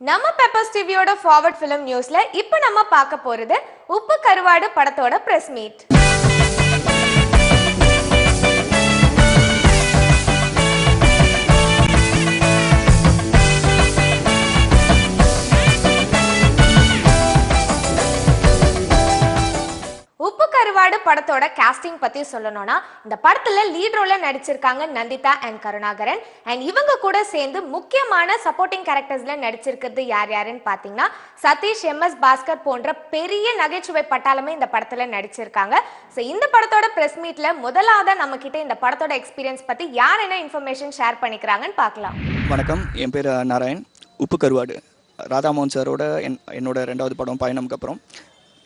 நம்ம பெப்பர்ஸ் டிவியோட forward film நியூஸ்ல இப்போ நம்ம பார்க்க போறது உப்பு கருவாடு படத்தோட பிரஸ் மீட். உப்பு கருவாடு படத்தோட காஸ்டிங் பத்தி சொல்லணும்னா இந்த படத்துல லீட் ரோல்ல நடிச்சிருக்காங்க நந்திதா அண்ட் கருணாகரன். அண்ட் இவங்க கூட சேர்ந்து முக்கியமான சப்போர்ட்டிங் கேரக்டர்ஸ்ல நடிச்சிருக்கிறது யார் யாருன்னு பாத்தீங்கன்னா சதீஷ், எம்.எஸ். பாஸ்கர் போன்ற பெரிய நகைச்சுவை பட்டாளமே இந்த படத்துல நடிச்சிருக்காங்க. ஸோ இந்த படத்தோட பிரஸ் மீட்ல முதலாவதா நம்ம கிட்ட இந்த படத்தோட எக்ஸ்பீரியன்ஸ் பத்தி யார் என்ன இன்ஃபர்மேஷன் ஷேர் பண்ணிக்கிறாங்கன்னு பார்க்கலாம். வணக்கம், என் பேர் நாராயண். உப்பு கருவாடு ராதாமோகன் சாரோட என்னோட 2வது படம் பயணம்க்கு அப்புறம்.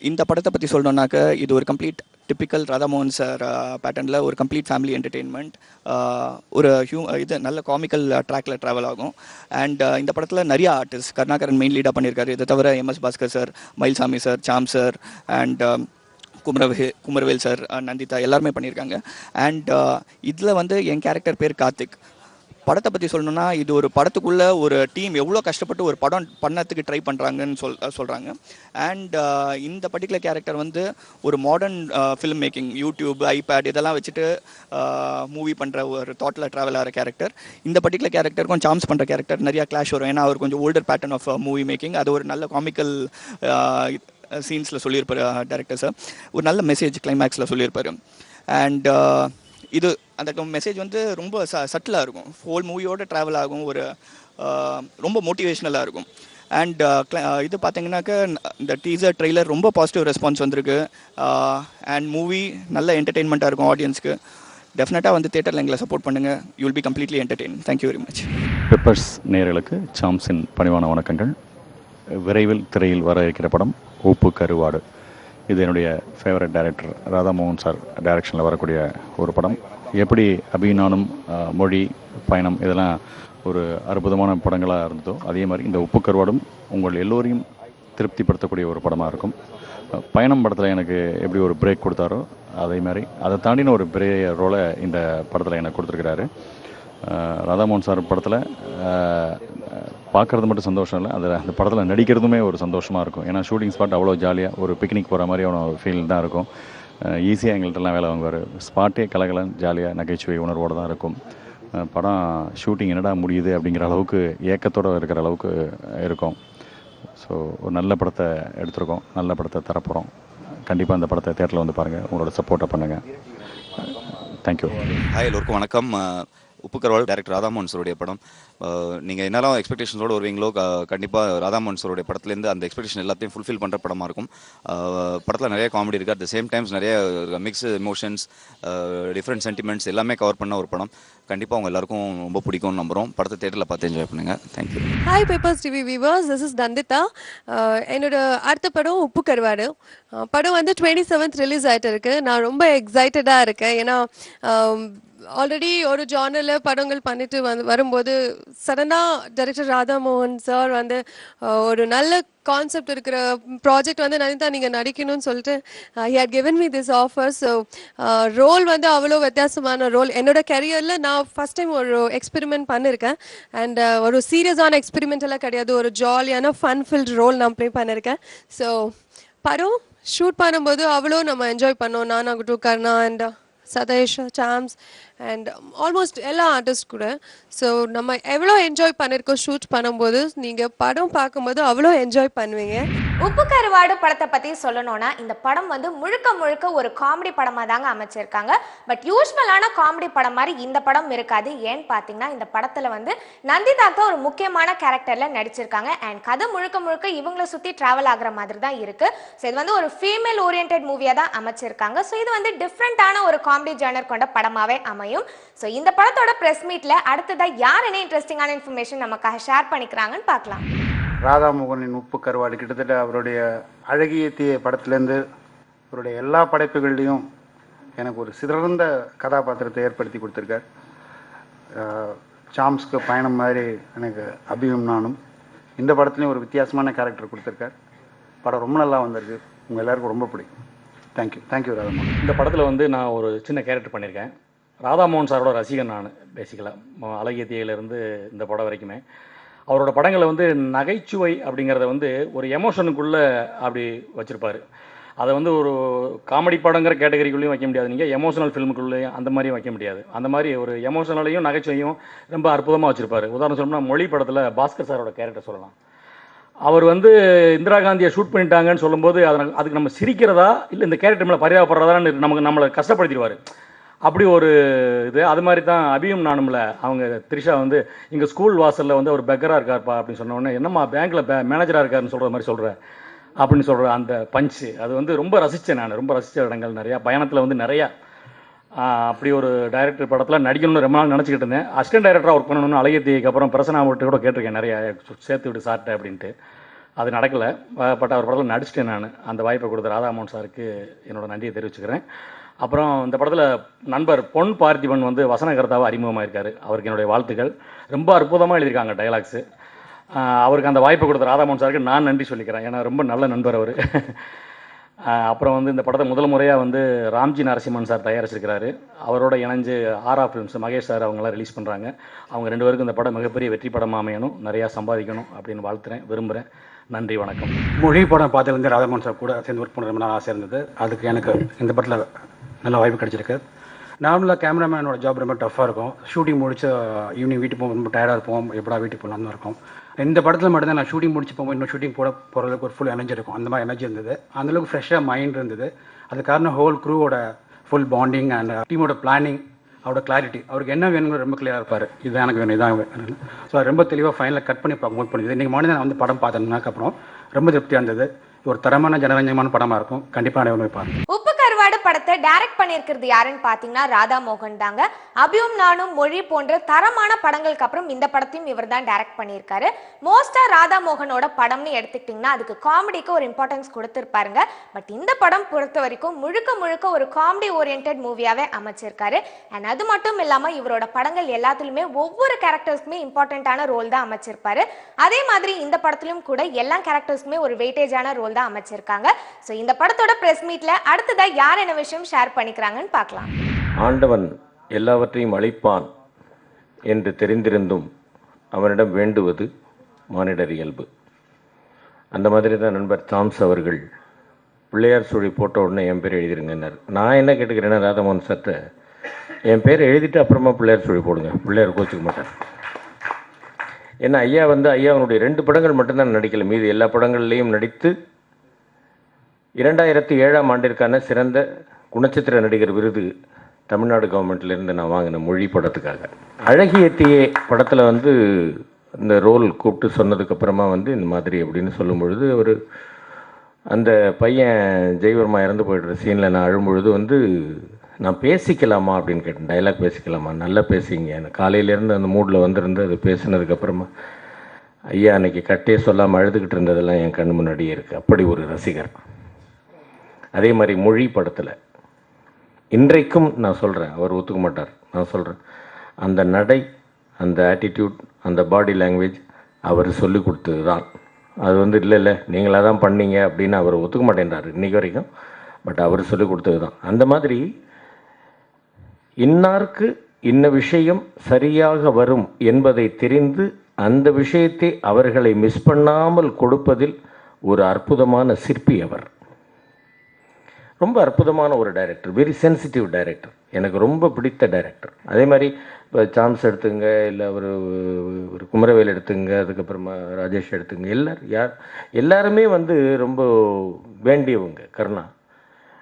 இந்த படத்தை பற்றி சொல்லணுன்னாக்க இது ஒரு கம்ப்ளீட் டிப்பிக்கல் ராதாமோகன் சார் பேட்டர்னில் ஒரு கம்ப்ளீட் ஃபேமிலி என்டர்டெயின்மெண்ட், ஒரு இது நல்ல காமிக்கல் ட்ராக்கில் ட்ராவல் ஆகும். அண்ட் இந்த படத்தில் நிறைய ஆர்டிஸ்ட், கருணாகரன் மெயின் லீடாக பண்ணியிருக்காரு. இதை தவிர M S. Bhaskar sir, Mayilsamy sir, Sam sir and Kumaravel sir, Nandita எல்லாருமே பண்ணியிருக்காங்க. அண்ட் இதில் வந்து என் கேரக்டர் பேர் கார்த்திக். படத்தை பற்றி சொல்லணுன்னா இது ஒரு படத்துக்குள்ளே ஒரு டீம் எவ்வளோ கஷ்டப்பட்டு ஒரு படம் பண்ணத்துக்கு ட்ரை பண்ணுறாங்கன்னு சொல்கிறாங்க. அண்ட் இந்த பர்டிகுலர் கேரக்டர் வந்து ஒரு modern film making, YouTube, iPad இதெல்லாம் வச்சுட்டு மூவி பண்ணுற ஒரு தாட்டில் ட்ராவல் ஆகிற கேரக்டர். இந்த பர்டிகுலர் கேரக்டருக்கும் சாம்ஸ் பண்ணுற கேரக்டர் நிறையா கிளாஷ் வரும். ஏன்னா அவர் கொஞ்சம் older pattern of movie making. அது ஒரு நல்ல காமிக்கல் சீன்ஸில் சொல்லியிருப்பார் டேரக்டர் சார். ஒரு நல்ல மெசேஜ் கிளைமேக்ஸில் சொல்லியிருப்பார். அண்ட் இது அந்த மெசேஜ் வந்து ரொம்ப சட்டிலாக இருக்கும். ஹோல் மூவியோட ட்ராவல் ஆகும். ஒரு ரொம்ப மோட்டிவேஷ்னலாக இருக்கும். அண்ட் இது பார்த்தீங்கன்னாக்க இந்த டீசர் ட்ரெய்லர் ரொம்ப பாசிட்டிவ் ரெஸ்பான்ஸ் வந்திருக்கு. அண்ட் மூவி நல்ல என்டர்டெயின்மெண்ட்டாக இருக்கும் ஆடியன்ஸ்க்கு. டெஃபினட்டாக வந்து தியேட்டரில் எங்களை சப்போர்ட் பண்ணுங்கள். You will be completely entertain. Thank you very much. Peppers நேயர்களுக்கு சாம்ஸின் பணிவான வணக்கங்கள். விரைவில் திரையில் வர இருக்கிற படம் உப்பு கருவாடு. இது என்னுடைய ஃபேவரட் டைரக்டர் ராதாமோகன் சார் டைரக்ஷனில் வரக்கூடிய ஒரு படம். எப்படி அபிநானும் மொழி, பயணம் இதெல்லாம் ஒரு அற்புதமான படங்களாக இருந்ததோ அதே மாதிரி இந்த உப்பு கருவாடும் உங்கள் எல்லோரையும் திருப்திப்படுத்தக்கூடிய ஒரு படமாக இருக்கும். பயணம் படத்தில் எனக்கு எப்படி ஒரு பிரேக் கொடுத்தாரோ அதே மாதிரி அதை தாண்டின ஒரு பெரிய ரோலை இந்த படத்தில் எனக்கு கொடுத்துருக்கிறாரு. ராதாமோகன் சார் படத்தில் பார்க்குறது மட்டும் சந்தோஷம் இல்லை, அந்த படத்தில் நடிக்கிறதுமே ஒரு சந்தோஷமாக இருக்கும். ஏன்னா ஷூட்டிங் ஸ்பாட் அவ்வளோ ஜாலியாக ஒரு பிக்னிக் போகிற மாதிரியான ஒரு ஃபீல் தான் இருக்கும். ஈஸியாக எங்கள்கிட்டலாம் வேலை வாங்குவார். ஸ்பாட்டே கலகலன் ஜாலியாக நகைச்சுவை உணர்வோடு தான் இருக்கும். படம் ஷூட்டிங் என்னடா முடியுது அப்படிங்கிற அளவுக்கு ஏக்கத்தோடு இருக்கிற அளவுக்கு இருக்கும். ஸோ ஒரு நல்ல படத்தை எடுத்திருக்கோம், நல்ல படத்தை தரப்போகிறோம். கண்டிப்பாக அந்த படத்தை தேட்டரில் வந்து பாருங்கள், உங்களோட சப்போர்ட்டை பண்ணுங்கள். தேங்க்யூ. ஹாய், எல்லோருக்கும் வணக்கம். உப்பு கருவாடு டைரக்டர் ராதாமோகன் சாருடைய படம். நீங்கள் என்னெல்லாம் எக்ஸ்பெக்டேஷன்ஸோடு வருவீங்களோ கண்டிப்பாக ராதாமோகன் சாருடைய படத்துலேருந்து அந்த எக்ஸ்பெக்டேஷன் எல்லாத்தையும் ஃபுல்ஃபில் பண்ணுற படமாக இருக்கும். படத்தில் நிறைய காமெடி இருக்குது, அட் த சேம் டைம்ஸ் நிறைய மிக்ஸ் எமோஷன்ஸ், டிஃப்ரெண்ட் சென்டிமெண்ட்ஸ் எல்லாமே கவர் பண்ண ஒரு படம். கண்டிப்பாக அவங்க எல்லாருக்கும் ரொம்ப பிடிக்கும்னு நம்புகிறோம். படத்தை தேட்டரில் பார்த்து என்ஜாய் பண்ணுங்கள். Thank you. Hi peppers TV viewers, this is Nandita. என்னோட அடுத்த படம் உப்பு கருவாடு. படம் வந்து 27th ரிலீஸ் ஆகிட்டு இருக்கு. நான் ரொம்ப எக்ஸைட்டடாக இருக்கேன். ஏன்னா ஆல்ரெடி ஒரு ஜானரில் படங்கள் பண்ணிட்டு வரும்போது சடனாக டைரக்டர் ராதாமோகன் சார் வந்து ஒரு நல்ல கான்செப்ட் இருக்கிற ப்ராஜெக்ட் வந்து நந்திதா நீங்கள் நடிக்கணும்னு சொல்லிட்டு he had given me this offer. So role வந்து அவ்வளோ வித்தியாசமான ரோல். என்னோட கரியரில் நான் ஃபஸ்ட் டைம் ஒரு எக்ஸ்பெரிமெண்ட் பண்ணியிருக்கேன். அண்ட் ஒரு சீரியஸான எக்ஸ்பெரிமெண்ட் எல்லாம் கிடையாது, ஒரு ஜாலியான ஃபன் ஃபில்ட் ரோல் நான் ப்ளே பண்ணியிருக்கேன். ஸோ படம் ஷூட் பண்ணும்போது அவ்வளோ நம்ம என்ஜாய் பண்ணோம். நானாகட்டும், Karna and Sathish, Chaams and almost எல்லா ஆர்டிஸ்ட் கூட. ஸோ நம்ம எவ்வளோ என்ஜாய் பண்ணியிருக்கோம் ஷூட் பண்ணும்போது, நீங்கள் படம் பார்க்கும்போது அவ்வளோ என்ஜாய் பண்ணுவீங்க. உப்பு கருவாடு படத்தை பற்றி சொல்லணும்னா இந்த படம் வந்து முழுக்க முழுக்க ஒரு காமெடி படமாக தாங்க அமைச்சிருக்காங்க. பட் யூஸ்வலான காமெடி படம் மாதிரி இந்த படம் இருக்காது. ஏன்னு பார்த்தீங்கன்னா இந்த படத்தில் வந்து நந்திதாக்கு ஒரு முக்கியமான கேரக்டரில் நடிச்சிருக்காங்க. அண்ட் கதை முழுக்க முழுக்க இவங்களை சுற்றி ட்ராவல் ஆகிற மாதிரி தான் இருக்குது. ஸோ இது வந்து ஒரு ஃபீமேல் ஓரியன்ட் மூவியாக தான் அமைச்சிருக்காங்க. ஸோ இது வந்து டிஃப்ரெண்ட்டான ஒரு காமெடி ஜானர் கொண்ட படமாகவே அமையும். ஸோ இந்த படத்தோட பிரஸ் மீட்ல அடுத்ததாக யார் என்ன இன்ட்ரெஸ்டிங்கான இன்ஃபர்மேஷன் நமக்காக ஷேர் பண்ணிக்கிறாங்கன்னு பார்க்கலாம். ராதாமோகனின் உப்பு கருவாடு கிட்டத்தட்ட அவருடைய அழகிய தீய படத்திலேருந்து அவருடைய எல்லா படைப்புகள்லையும் எனக்கு ஒரு சிறந்த கதாபாத்திரத்தை ஏற்படுத்தி கொடுத்துருக்கார். சாம்ஸ்க்கு பயணம் மாதிரி எனக்கு அபியும் நானும் இந்த படத்துலையும் ஒரு வித்தியாசமான கேரக்டர் கொடுத்துருக்கார். படம் ரொம்ப நல்லா வந்திருக்கு, உங்கள் எல்லாருக்கும் ரொம்ப பிடிக்கும். தேங்க்யூ ராதாமோகன். இந்த படத்தில் வந்து நான் ஒரு சின்ன கேரக்டர் பண்ணியிருக்கேன். ராதாமோகன் சாரோட ரசிகன் நான் பேசிக்கலாக, அழகிய தீயிலிருந்து இந்த படம் வரைக்குமே. அவரோட படங்களை வந்து நகைச்சுவை அப்படிங்கிறத வந்து ஒரு எமோஷனுக்குள்ளே அப்படி வச்சுருப்பார். அதை வந்து ஒரு காமெடி படங்கிற கேட்டகரிக்குள்ளேயும் வைக்க முடியாது, நீங்கள் எமோஷனல் ஃபிலிமுக்குள்ளேயும் அந்த மாதிரியும் வைக்க முடியாது. அந்த மாதிரி ஒரு எமோஷனலையும் நகைச்சுவையும் ரொம்ப அற்புதமாக வச்சுருப்பார். உதாரணம் சொல்லணும்னா மொழி படத்தில் பாஸ்கர் சாரோட கேரக்டர் சொல்லலாம். அவர் வந்து இந்திரா காந்தியை ஷூட் பண்ணிட்டாங்கன்னு சொல்லும்போது அதுக்கு நம்ம சிரிக்கிறதா இல்லை இந்த கேரக்டர் மேலே பரிதாபப்படுறதான்னு நம்மளை கஷ்டப்படுத்திடுவார். அப்படி ஒரு இது. அது மாதிரி தான் அபியும் நானும்ல அவங்க த்ரிஷா வந்து இங்கே ஸ்கூல் வாசலில் வந்து அவர் பெக்கராக இருக்கார்ப்பா அப்படின்னு சொன்ன உடனே என்னம்மா பேங்க்கில் மேனேஜராக இருக்காருன்னு சொல்கிற மாதிரி சொல்கிறேன் அப்படின்னு சொல்கிற அந்த பஞ்சு அது வந்து ரொம்ப ரசித்தேன். நான் ரொம்ப ரசித்த இடங்கள் நிறையா. பயணத்தில் வந்து நிறையா அப்படி ஒரு டைரக்டர் படத்தில் நடிக்கணும்னு ரொம்ப நாள் நினச்சிக்கிட்டு இருந்தேன். அசிஸ்டன்ட் டைரக்டராக ஒர்க் பண்ணணும்னு அழகியத்திக்கு அப்புறம் பிரசனா விட்டு கூட கேட்டிருக்கேன் நிறையா, சேர்த்து விட்டு சார்ட்டேன் அப்படின்ட்டு. அது நடக்கலை. பட் அவர் படத்தில் நடிச்சிட்டேன் நான். அந்த வாய்ப்பை கொடுத்த ராதாமோகன் சாருக்கு என்னோட நன்றியை தெரிவிச்சுக்கிறேன். அப்புறம் இந்த படத்தில் நண்பர் பொன் பார்த்திபன் வந்து வசனகர்த்தாவாக அறிமுகமாக இருக்கார். அவருக்கு என்னுடைய வாழ்த்துக்கள். ரொம்ப அற்புதமாக எழுதியிருக்காங்க டைலாக்ஸு. அவருக்கு அந்த வாய்ப்பை கொடுத்த ராதாமோகன் சாருக்கு நான் நன்றி சொல்லிக்கிறேன். ஏன்னா ரொம்ப நல்ல நண்பர் அவர். அப்புறம் வந்து இந்த படத்தை முதல் முறையாக வந்து ராம்ஜி நரசிம்மன் சார் தயாரிச்சிருக்கிறாரு. அவரோட இணைஞ்சு ஆரா ஃபிலிம்ஸ் மகேஷ் சார் அவங்களாம் ரிலீஸ் பண்ணுறாங்க. அவங்க 2 பேருக்கும் இந்த படம் மிகப்பெரிய வெற்றி படமாக அமையணும், நிறையா சம்பாதிக்கணும் அப்படின்னு வாழ்த்துறேன், விரும்புகிறேன். நன்றி, வணக்கம். மொழி படம் பார்த்ததுலேருந்து ராதாமோகன் சார் கூட சேர்ந்து ஒர்க் பண்ண ரொம்ப நாள் ஆசை இருந்தது. அதுக்கு எனக்கு இந்த படத்தில் நல்ல வாய்ப்பு கிடச்சிருக்கு. நார்மலாக கேமராமேனோட ஜாப் ரொம்ப டஃப்பாக இருக்கும். ஷூட்டிங் முடிச்சு ஈவினிங் வீட்டுக்கு போகும் ரொம்ப டயர்டாக இருப்போம், எப்படா வீட்டுக்கு போகலான்னு இருக்கும். இந்த படத்தில் மட்டும்தான் நான் ஷூட்டிங் முடிச்சு போகும்போது இன்னும் ஷூட்டிங் போகிறதுக்கு ஒரு ஃபுல் எனர்ஜி இருக்கும். அந்த மாதிரி எனர்ஜி இருந்தது. அந்தளவுக்கு ஃப்ரெஷ்ஷாக மைண்ட் இருந்தது. அது காரணம் ஹோல் க்ரூவோட ஃபுல் பாண்டிங் அண்ட் டீமோட பிளானிங், அவரோட கிளாரிட்டி. அவருக்கு என்ன வேணுங்கிற ரொம்ப கிளியராக இருப்பார். இதுதான் எனக்கு வேணும், இதான் வேணும். ஸோ ரொம்ப தெளிவாக ஃபைனலில் கட் பண்ணி மூவ் பண்ணிது. இன்றைக்கி மார்னிங் நான் வந்து படம் பார்த்ததுக்கப்புறம் ரொம்ப திருப்தியாக இருந்தது. ஒரு தரமான ஜனரஞ்சகமான படமாக இருக்கும். கண்டிப்பாக அனைவரும் வைப்பாங்க. உப்பு கருவாடு படத்தை டைரக்ட் பண்ணியிருக்கிறது யாருன்னு பார்த்தீங்கன்னா ராதாமோகன் தாங்க. அபியும் நானும் மொழி போன்ற தரமான படங்களுக்கு அப்புறம் இந்த படத்தையும் இவர் தான் டைரக்ட் பண்ணியிருக்காரு. மோஸ்டா ராதாமோகனோட படம்னு எடுத்துக்கிட்டிங்கன்னா அதுக்கு காமெடிக்கு ஒரு இம்பார்ட்டன்ஸ் கொடுத்துருப்பாருங்க. பட் இந்த படம் பொறுத்த வரைக்கும் முழுக்க முழுக்க ஒரு காமெடி ஓரியன்ட் மூவியாவே அமைச்சிருக்காரு. அண்ட் அது மட்டும் இல்லாமல் இவரோட படங்கள் எல்லாத்துலேயுமே ஒவ்வொரு கேரக்டர்ஸ்க்குமே இம்பார்ட்டண்ட்டான ரோல் தான் அமைச்சிருப்பாரு. அதே மாதிரி இந்த படத்துலையும் கூட எல்லா கேரக்டர்ஸ்க்குமே ஒரு வெயிட்டேஜான ரோல் தான் அமைச்சிருக்காங்க. ஸோ இந்த படத்தோட பிரஸ் மீட்ல அடுத்ததாக யார் என்ன விஷயம் ஷேர் பண்ணிக்கிறாங்கன்னு பார்க்கலாம். ஆண்டவன் எல்லாவற்றையும் அளிப்பான் என்று தெரிந்திருந்தும் அவனிடம் வேண்டுவது மானிடர் இயல்பு. அந்த மாதிரி தான் நண்பர் சாம்ஸ் அவர்கள் பிள்ளையார் சுழி போட்ட உடனே என் பேர் எழுதிருங்கன்னார். நான் என்ன கேட்டுக்கிறேன்னா ராதாமோகன் சார்ட்ட என் பேர் எழுதிட்டு அப்புறமா பிள்ளையார் சுழி போடுங்க, பிள்ளையார் கோச்சிக்க மாட்டார். ஏன்னா ஐயா வந்து ஐயாவனுடைய 2 படங்கள் மட்டும்தான் நடிக்கலை, மீது எல்லா படங்கள்லேயும் நடித்து 2007ஆம் ஆண்டிற்கான சிறந்த குணச்சித்திர நடிகர் விருது தமிழ்நாடு கவர்மெண்ட்லேருந்து நான் வாங்கின மொழி படத்துக்காக. அழகியத்தியே படத்தில் வந்து இந்த ரோல் கூப்பிட்டு சொன்னதுக்கப்புறமா வந்து இந்த மாதிரி அப்படின்னு சொல்லும் பொழுது ஒரு அந்த பையன் ஜெய்வர்மா இறந்து போய்டுற சீனில் நான் அழும்பொழுது வந்து நான் பேசிக்கலாமா அப்படின்னு கேட்டேன். டைலாக் பேசிக்கலாமா? நல்லா பேசிங்க. எனக்கு காலையிலேருந்து அந்த மூடில் வந்திருந்து அது பேசினதுக்கப்புறமா ஐயா அன்றைக்கி கட்டே சொல்லாமல் அழுதுகிட்டு இருந்ததெல்லாம் என் கண் முன்னாடியே இருக்குது. அப்படி ஒரு ரசிகர். அதே மாதிரி மொழி படத்தில் இன்றைக்கும் நான் சொல்கிறேன், அவர் ஒத்துக்க மாட்டார், நான் சொல்கிறேன், அந்த நடை, அந்த ஆட்டிடியூட், அந்த பாடி லாங்குவேஜ் அவர் சொல்லி கொடுத்தது தான். அது வந்து இல்லை நீங்களாக தான் பண்ணீங்க அப்படின்னு அவர் ஒத்துக்க மாட்டேன்றார் இன்றைக்கி வரைக்கும். பட் அவர் சொல்லி கொடுத்தது தான். அந்த மாதிரி இன்னாருக்கு இன்ன விஷயம் சரியாக வரும் என்பதை தெரிந்து அந்த விஷயத்தை அவர்களை மிஸ் பண்ணாமல் கொடுப்பதில் ஒரு அற்புதமான சிற்பி அவர். ரொம்ப அற்புதமான ஒரு டைரக்டர், வெரி சென்சிட்டிவ் டைரக்டர், எனக்கு ரொம்ப பிடித்த டைரக்டர். அதே மாதிரி இப்போ சாம்ஸ் எடுத்துங்க, இல்லை ஒரு குமரவேல் எடுத்துங்க, அதுக்கப்புறமா ராஜேஷ் எடுத்துங்க, எல்லாருமே வந்து ரொம்ப வேண்டியவங்க. கருணா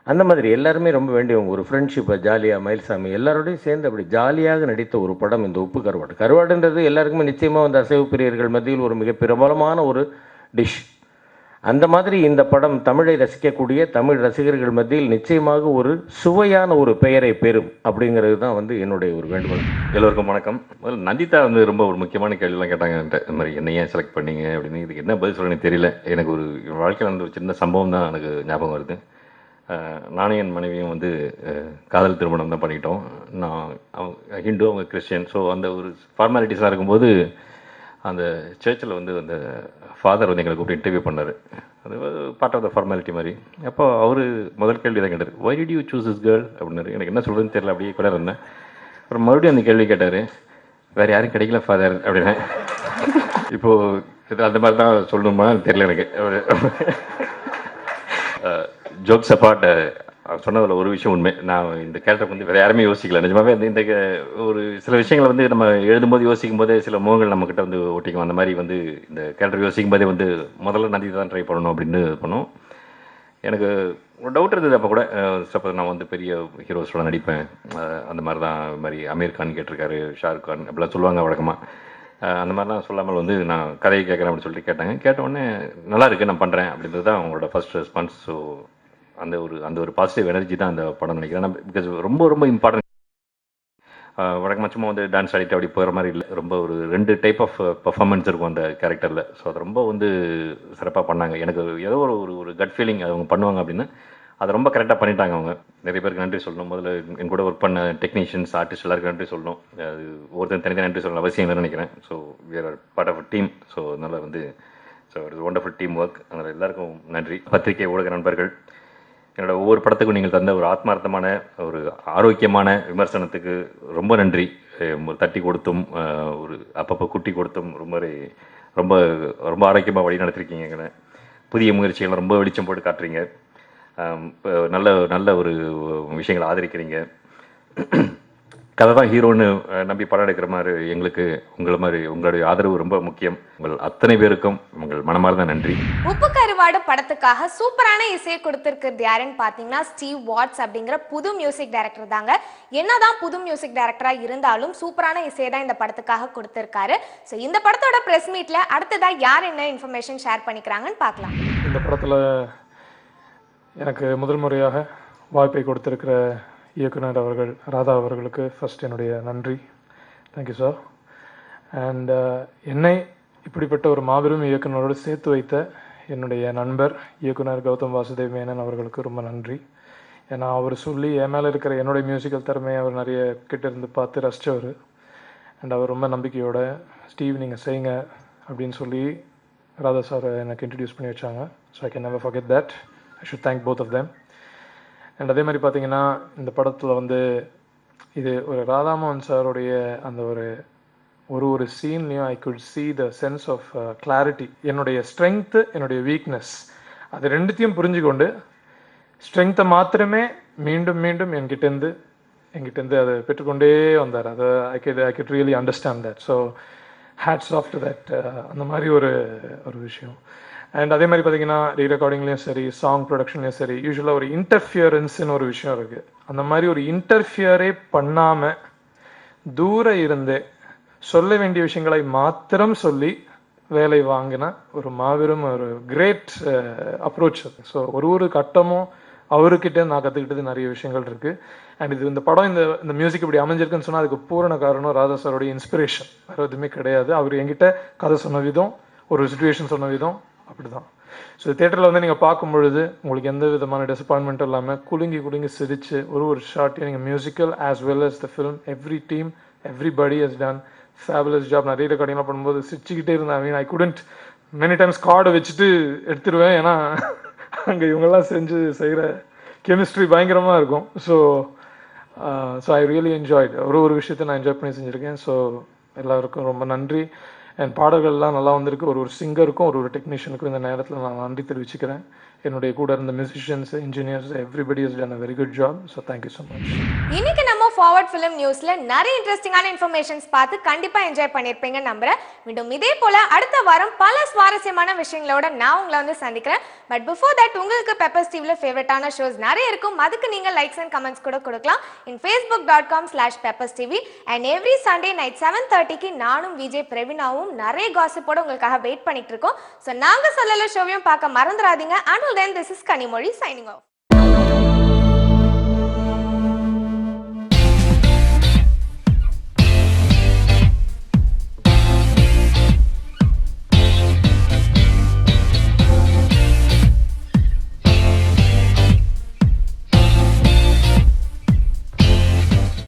அந்த மாதிரி எல்லாருமே ரொம்ப வேண்டியவங்க. ஒரு ஃப்ரெண்ட்ஷிப்பை ஜாலியாக மயில்சாமி எல்லாரோடையும் சேர்ந்து அப்படி ஜாலியாக நடித்த ஒரு படம் இந்த உப்பு கருவாடு. கருவாடுன்றது எல்லாருக்குமே நிச்சயமாக வந்து அசைவு பிரியர்கள் மத்தியில் ஒரு மிக பிரபலமான ஒரு டிஷ். அந்த மாதிரி இந்த படம் தமிழை ரசிக்கக்கூடிய தமிழ் ரசிகர்கள் மத்தியில் நிச்சயமாக ஒரு சுவையான ஒரு பெயரை பெறும் அப்படிங்கிறது தான் வந்து என்னுடைய ஒரு வேண்டுகோள். எல்லோருக்கும் வணக்கம். முதல்ல நந்திதா வந்து ரொம்ப ஒரு முக்கியமான கேள்விலாம் கேட்டாங்க என்கிட்ட. இந்த மாதிரி என்ன ஏன் செலக்ட் பண்ணீங்க அப்படின்னு. இதுக்கு என்ன பதில் சொல்கிறேன்னு தெரியல. எனக்கு ஒரு வாழ்க்கையில் வந்து ஒரு சின்ன சம்பவம் தான் எனக்கு ஞாபகம் வருது. நானும் என் மனைவியும் வந்து காதல் திருமணம் தான் பண்ணிக்கிட்டோம். நான் ஹிந்து, அவங்க கிறிஸ்டியன். ஸோ அந்த ஒரு ஃபார்மாலிட்டிஸாக இருக்கும்போது அந்த சர்ச்சில் வந்து அந்த ஃபாதர் வந்து எங்களை கூப்பிட்டு இன்டர்வியூ பண்ணார். அது பார்ட் ஆஃப் த ஃபார்மாலிட்டி மாதிரி. அப்போ அவர் முதல் கேள்வி தான் கேட்டார், why did you choose this girl அப்படின்னாரு. எனக்கு என்ன சொல்கிறதுன்னு தெரியல, அப்படியே கூட இருந்தேன். அப்புறம் மறுபடியும் அந்த கேள்வி கேட்டார், வேறு யாரும் கிடைக்கல ஃபாதர் அப்படின்னா. இப்போது இது அந்த மாதிரி தான் சொல்லணுமா தெரியல எனக்கு. ஜோக்ஸ் அப்பார்ட், சொன்னதில் ஒரு விஷயம் உண்மை. நான் இந்த கேரக்டர் வந்து வேறு யாருமே யோசிக்கல. நிஜமாவே வந்து இந்த ஒரு சில விஷயங்களை வந்து நம்ம எழுதும்போது யோசிக்கும் போதே சில முகங்கள் நம்மக்கிட்ட வந்து ஓட்டிக்கும். அந்த மாதிரி வந்து இந்த கேரக்டர் யோசிக்கும் போதே வந்து முதல்ல நந்தி தான் ட்ரை பண்ணணும் அப்படின்னு பண்ணோம். எனக்கு ஒரு டவுட் இருந்தது அப்போ கூட. சப்போஸ் நான் வந்து பெரிய ஹீரோஸோட நடிப்பேன், அந்த மாதிரி தான். இது மாதிரி அமீர் கான் கேட்டிருக்காரு, ஷாருக் கான் அப்படிலாம் சொல்லுவாங்க வழக்கமாக. அந்த மாதிரிலாம் சொல்லாமல் வந்து நான் கதையை கேட்குறேன் அப்படின்னு சொல்லிட்டு கேட்டாங்க. கேட்டவுடனே நல்லா இருக்குது, நான் பண்ணுறேன் அப்படின்றது தான் அவங்களோட ஃபர்ஸ்ட் ரெஸ்பான்ஸ். ஸோ அந்த ஒரு பாசிட்டிவ் எனர்ஜி தான் அந்த படம் நினைக்கிறேன். பிகாஸ் ரொம்ப ரொம்ப இம்பார்ட்டன்ட். வழக்கமாக சும்மா வந்து டான்ஸ் ஆடிட்டு அப்படி போகிற மாதிரி இல்லை. ரொம்ப ஒரு 2 டைப் ஆஃப் பர்ஃபார்மன்ஸ் இருக்கும் அந்த கேரக்டரில். ஸோ அது ரொம்ப வந்து சிறப்பாக பண்ணாங்க. எனக்கு ஏதோ ஒரு கட் ஃபீலிங் அது அவங்க பண்ணுவாங்க அப்படின்னு. அதை ரொம்ப கரெக்டாக பண்ணிட்டாங்க அவங்க. நிறைய பேருக்கு நன்றி சொல்லணும். முதல்ல என் கூட ஒர்க் பண்ண டெக்னீஷியன்ஸ், ஆர்டிஸ்ட் எல்லாருக்கும் நன்றி சொல்லணும். அது ஒருத்தர் தனியாக நன்றி சொல்லணும் அவசியம் இல்லைன்னு நினைக்கிறேன். So we are part of a team. So அதனால் வந்து so it's wonderful team work. அதனால் எல்லாருக்கும் நன்றி. பத்திரிகை ஊடக நண்பர்கள், என்னோட ஒவ்வொரு படத்துக்கும் நீங்கள் தந்த ஒரு ஆத்மார்த்தமான ஒரு ஆரோக்கியமான விமர்சனத்துக்கு ரொம்ப நன்றி. தட்டி கொடுத்தும் ஒரு அப்பப்போ குட்டி கொடுத்தும் ரொம்ப ரொம்ப ரொம்ப ஆரோக்கியமாக வழி நடத்திருக்கீங்க எங்களை. புதிய முயற்சிகளை ரொம்ப வெளிச்சம் போட்டு காட்டுறீங்க. நல்ல நல்ல ஒரு விஷயங்களை ஆதரிக்கிறீங்க. கதை தான் ஹீரோன்னு நம்பி படம் எடுக்கிற மாதிரி எங்களுக்கு உங்களுடைய ஆதரவு ரொம்ப முக்கியம். உங்கள் அத்தனை பேருக்கும் உங்கள் மனமார்ந்த நன்றி. உப்பு கருவாடு படத்துக்காக சூப்பரான இசையை கொடுத்திருக்கிறது யாருன்னு பாத்தீங்கன்னா ஸ்டீவ் வாட்ஸ் அப்படிங்கிற புது மியூசிக் டைரக்டர் தாங்க. என்னதான் புது மியூசிக் டைரக்டரா இருந்தாலும் சூப்பரான இசையை தான் இந்த படத்துக்காக கொடுத்திருக்காரு. ஸோ இந்த படத்தோட பிரஸ் மீட்ல அடுத்ததா யார் என்ன இன்ஃபர்மேஷன் ஷேர் பண்ணிக்கிறாங்கன்னு பார்க்கலாம். இந்த படத்துல எனக்கு முதல் முறையாக வாய்ப்பை கொடுத்திருக்கிற இயக்குனர் அவர்கள் ராதா அவர்களுக்கு ஃபர்ஸ்ட் என்னுடைய நன்றி. Thank you sir. அண்ட் என்னை இப்படிப்பட்ட ஒரு மாபெரும் இயக்குனரோடு சேர்த்து வைத்த என்னுடைய நண்பர் இயக்குனர் கௌதம் வாசுதேவ் மேனன் அவர்களுக்கு ரொம்ப நன்றி. ஏன்னா அவர் சொல்லி என் மேலே இருக்கிற என்னுடைய மியூசிக்கல் திறமையை அவர் நிறைய கிட்ட இருந்து பார்த்து ரசித்தவர். அண்ட் அவர் ரொம்ப நம்பிக்கையோட ஸ்டீவ் நீங்கள் செய்யுங்க அப்படின்னு சொல்லி ராதா சார் எனக்கு இன்ட்ரடியூஸ் பண்ணி வச்சாங்க. So I can never forget that. I should thank both of them. And அதே மாதிரி பார்த்தீங்கன்னா இந்த படத்தில் வந்து இது ஒரு ராதாமோகன் சாருடைய அந்த ஒரு சீன்லேயும் I could see the sense of clarity. என்னுடைய ஸ்ட்ரென்த்து, என்னுடைய வீக்னஸ், அது ரெண்டுத்தையும் புரிஞ்சுக்கொண்டு ஸ்ட்ரென்த்தை மாத்திரமே மீண்டும் மீண்டும் என்கிட்டேருந்து அதை பெற்றுக்கொண்டே வந்தார். அதை I could really understand that. So hats off to that. அந்த மாதிரி ஒரு விஷயம். அண்ட் அதே மாதிரி பார்த்தீங்கன்னா ரீரெக்கார்டிங்லேயும் சரி, சாங் ப்ரொடக்ஷன்லேயும் சரி, யூஸ்வலாக ஒரு இன்டர்ஃபியரன்ஸ்னு ஒரு விஷயம் இருக்குது. அந்த மாதிரி ஒரு இன்டர்ஃபியரே பண்ணாமல் தூர இருந்தே சொல்ல வேண்டிய விஷயங்களை மாத்திரம் சொல்லி வேலை வாங்கின ஒரு மாபெரும் ஒரு கிரேட் அப்ரோச் அது. ஸோ ஒரு கட்டமும் அவர்கிட்ட நான் கற்றுக்கிட்டது நிறைய விஷயங்கள் இருக்குது. அண்ட் இந்த படம் இந்த மியூசிக் இப்படி அமைஞ்சிருக்குன்னு சொன்னால் அதுக்கு பூரண காரணம் ராதா சாரோடைய இன்ஸ்பிரேஷன், வேறு எதுவுமே கிடையாது. அவர் என்கிட்ட கதை சொன்ன விதம், ஒரு சுச்சுவேஷன் சொன்ன விதம் அப்படி தான். ஸோ தேட்டரில் வந்து நீங்கள் பார்க்கும் பொழுது உங்களுக்கு எந்த விதமான டிசப்பாயின்மெண்ட்டும் இல்லாமல் குலுங்கி சிரிச்சு ஒரு ஷார்ட்டையும் நீங்கள் musical as well as the film every team everybody has done fabulous job. நிறைய ரெக்கார்டிங்லாம் பண்ணும்போது சிரிச்சுக்கிட்டே இருந்தேன். I mean I couldn't many times கார்டை வச்சுட்டு எடுத்துருவேன். ஏன்னா அங்கே இவங்கெல்லாம் செய்கிற கெமிஸ்ட்ரி பயங்கரமாக இருக்கும். So I really enjoyed. ஒரு விஷயத்தை நான் என்ஜாய் பண்ணி செஞ்சுருக்கேன். ஸோ எல்லாருக்கும் ரொம்ப நன்றி. அண்ட் பாடல்கள்லாம் நல்லா வந்திருக்கு. ஒரு சிங்கருக்கும் ஒரு டெக்னீஷியனுக்கும் இந்த நேரத்தில் நான் நன்றி தெரிவிச்சுக்கிறேன். என்னுடைய கூட இருந்த musicians, engineers, everybody has ton a very good job. So thank you so much. இன்னைக்கு நம்ம ஃபார்வர்ட் ஃபிலிம் நியூஸ்ல நிறைய இன்ட்ரெஸ்டிங்கான இன்ஃபர்மேஷன்ஸ் பார்த்து கண்டிப்பா என்ஜாய் பண்ணிருப்பீங்க நம்புறேன். மீண்டும் இதே போல அடுத்த வாரம் பல சுவாரஸ்யமான விஷயங்களோட நான் உங்களை வந்து சந்திக்கிறேன். பட் பிஃபோர் தட் உங்களுக்கு பெப்பர்ஸ் டிவில ஃபேவரட்டான ஷோஸ் நிறைய இருக்கும். அதுக்கு நீங்க லைக்ஸ் அண்ட் கமெண்ட்ஸ் கூட கொடுக்கலாம் in facebook.com/pepperstv. and every Sunday night 7:30க்கு நானும் விஜய் பிரவீனாவும் நிறைய காசிப்போட உங்களுக்காக வெயிட் பண்ணிட்டு இருக்கோம். ஸோ நாங்க சொல்லல ஷோவையும் பார்க்க மறந்துடாதீங்க. Until then, this is Kanimozhi signing off.